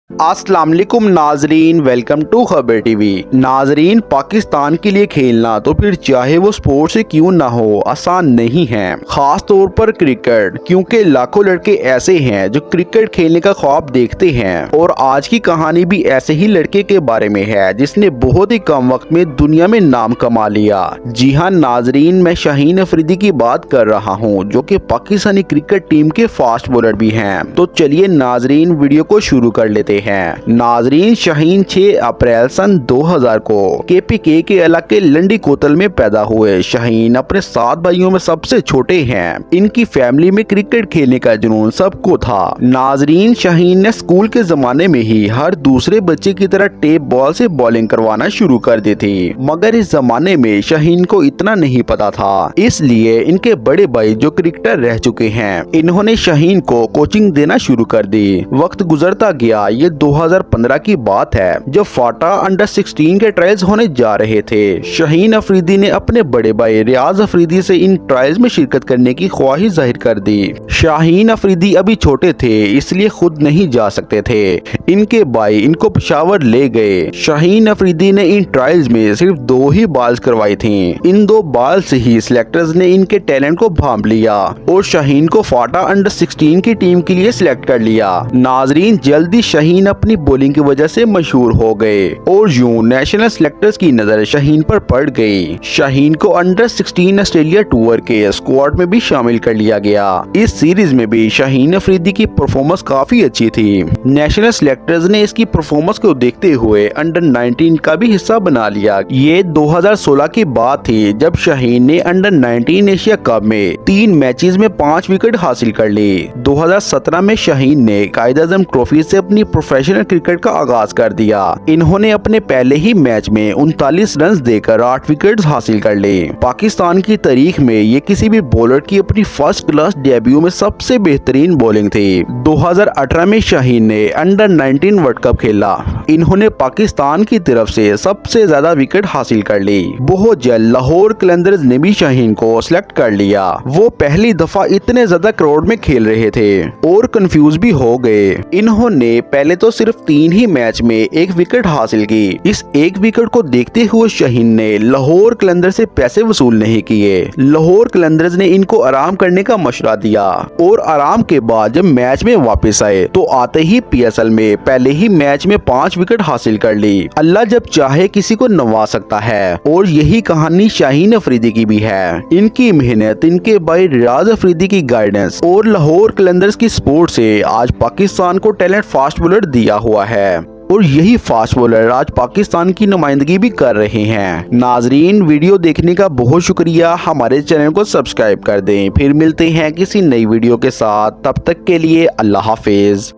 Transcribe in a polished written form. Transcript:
अस्सलाम वालेकुम नाजरीन, वेलकम टू खबर टीवी। नाजरीन, पाकिस्तान के लिए खेलना तो फिर चाहे वो स्पोर्ट्स से क्यों ना हो आसान नहीं है, खास तौर पर क्रिकेट, क्योंकि लाखों लड़के ऐसे हैं जो क्रिकेट खेलने का ख्वाब देखते हैं। और आज की कहानी भी ऐसे ही लड़के के बारे में है जिसने बहुत ही कम वक्त में दुनिया में नाम कमा लिया। जी हाँ नाजरीन, मैं शाहीन अफरीदी की बात कर रहा हूँ जो कि पाकिस्तानी क्रिकेट टीम के फास्ट बॉलर भी हैं। तो चलिए नाजरीन, वीडियो को शुरू कर लेते हैं। नाजरीन, शाहीन 6 अप्रैल सन 2000 को KPK के इलाके लंडी कोतल में पैदा हुए। शाहीन अपने 7 भाइयों में सबसे छोटे हैं। इनकी फैमिली में क्रिकेट खेलने का जुनून सबको था। नाजरीन, शाहीन ने स्कूल के जमाने में ही हर दूसरे बच्चे की तरह टेप बॉल से बॉलिंग करवाना शुरू कर दी थी, मगर इस जमाने में शाहीन को इतना नहीं पता था, इसलिए इनके बड़े भाई जो क्रिकेटर रह चुके हैं, इन्होंने शाहीन को कोचिंग देना शुरू कर दी। वक्त गुजरता गया। ये 2015 की बात है जब फाटा अंडर 16 के ट्रायल्स होने जा रहे थे। शाहीन अफरीदी ने अपने बड़े भाई रियाज अफरीदी से इन ट्रायल्स में शिरकत करने की ख्वाहिश जाहिर कर दी। शाहीन अफरीदी अभी छोटे थे, इसलिए खुद नहीं जा सकते थे। इनके भाई इनको पेशावर ले गए। शाहीन अफरीदी ने इन ट्रायल्स में सिर्फ 2 ही बॉल्स करवाई थी। इन 2 बॉल से ही सिलेक्टर्स ने इनके टैलेंट को भांप लिया और शाहीन को फाटा अंडर 16 की टीम के लिए सिलेक्ट कर लिया। नाजरीन, जल्दी शाहीन अपनी बॉलिंग की वजह से मशहूर हो गए और यूं नेशनल सिलेक्टर्स की नजर शाहीन पर पड़ गई। शाहीन को अंडर 16 ऑस्ट्रेलिया टूर के स्क्वाड में भी शामिल कर लिया गया। इस सीरीज में भी शाहीन अफरीदी की परफॉर्मेंस काफी अच्छी थी। नेशनल सिलेक्टर्स ने इसकी परफॉर्मेंस को देखते हुए अंडर 19 का भी हिस्सा बना लिया। ये 2016 की बात थी जब शाहीन ने अंडर 19 एशिया कप में 3 मैचेस में 5 विकेट हासिल कर ली। 2017 में शाहीन ने कायद-ए-आज़म ट्रॉफी से अपनी प्रोफेशनल क्रिकेट का आगाज कर दिया। इन्होंने अपने पहले ही मैच में 39 रन देकर 8 विकेट हासिल कर ली। पाकिस्तान की तारीख में ये किसी भी बॉलर की अपनी फर्स्ट क्लास डेब्यू में सबसे बेहतरीन बॉलिंग थी। 2018 में शाहीन ने अंडर 19 वर्ल्ड कप खेला। इन्होंने पाकिस्तान की तरफ से सबसे ज्यादा विकेट हासिल कर ली। बहुत जल्द लाहौर कलंदर्स ने भी शाहीन को सिलेक्ट कर लिया। वो पहली दफा इतने ज्यादा क्राउड में खेल रहे थे और कंफ्यूज भी हो गए। इन्होंने पहले तो सिर्फ 3 ही मैच में 1 विकेट हासिल की। इस 1 विकेट को देखते हुए शाहीन ने लाहौर कलंदर से पैसे वसूल नहीं किए। लाहौर कलंदर्स ने इनको आराम करने का मशवरा दिया और आराम के बाद जब मैच में वापस आए तो आते ही PSL में पहले ही मैच में 5 विकेट हासिल कर ली। अल्लाह जब चाहे किसी को नवाज सकता है और यही कहानी शाहीन अफरीदी की भी है। इनकी मेहनत, इनके भाई रियाज अफरीदी की गाइडेंस और लाहौर कलंदर्स की सपोर्ट से आज पाकिस्तान को टैलेंट फास्ट बॉलर दिया हुआ है और यही फास्ट बॉलर आज पाकिस्तान की नुमाइंदगी भी कर रहे हैं। नाजरीन, वीडियो देखने का बहुत शुक्रिया। हमारे चैनल को सब्सक्राइब कर दें। फिर मिलते हैं किसी नई वीडियो के साथ। तब तक के लिए अल्लाह हाफिज।